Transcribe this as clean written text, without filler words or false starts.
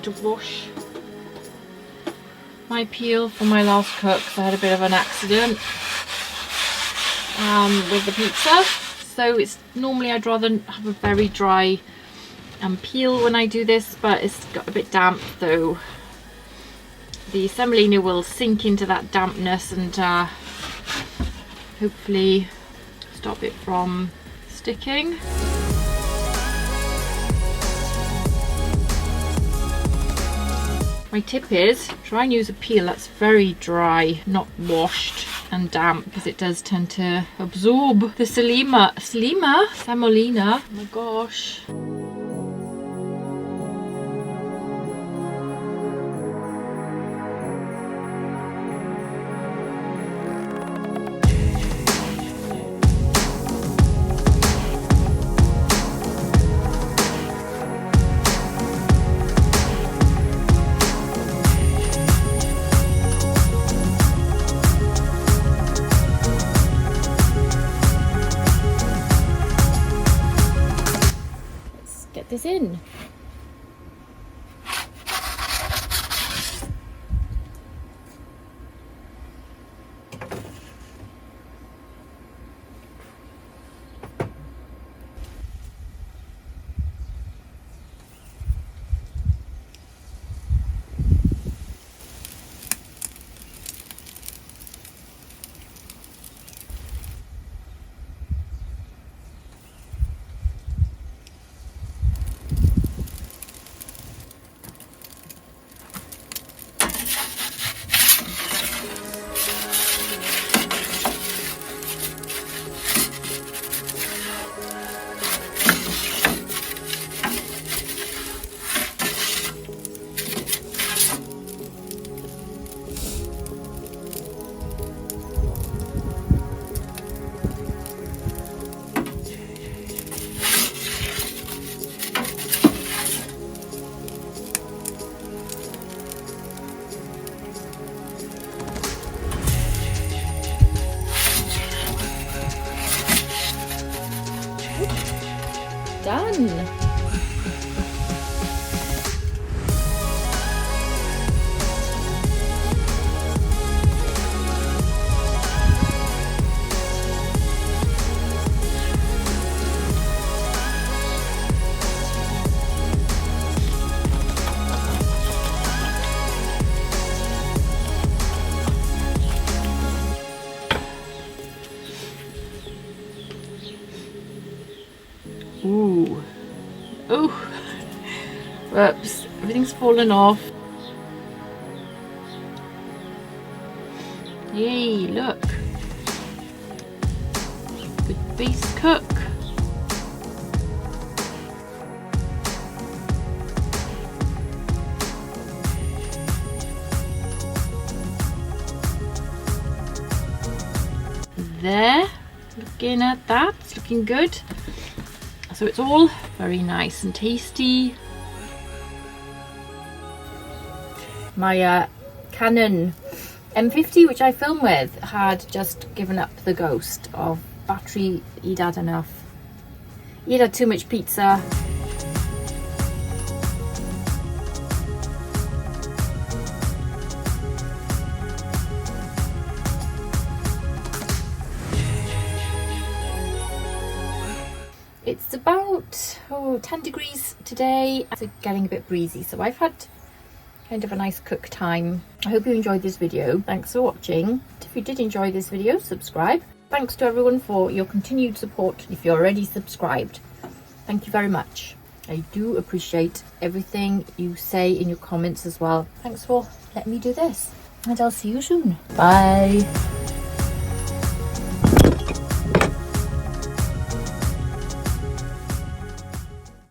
to wash my peel from my last cook, because I had a bit of an accident with the pizza. So it's normally I'd rather have a very dry peel when I do this, but it's got a bit damp, so the semolina will sink into that dampness and hopefully stop it from sticking. My tip is try and use a peel that's very dry, not washed and damp, because it does tend to absorb the semolina. Oh my gosh. This in. Done. Ooh. Oh. Whoops. Everything's fallen off. Yay, look. Good base cook. There. Looking at that. It's looking good. So it's all very nice and tasty. My Canon M50, which I film with, had just given up the ghost of battery. He'd had enough. He'd had too much pizza. It's about 10 degrees today. It's getting a bit breezy, so I've had kind of a nice cook time. I hope you enjoyed this video. Thanks for watching. If you did enjoy this video, subscribe. Thanks to everyone for your continued support. If you're already subscribed, thank you very much. I do appreciate everything you say in your comments as well. Thanks for letting me do this, and I'll see you soon. Bye.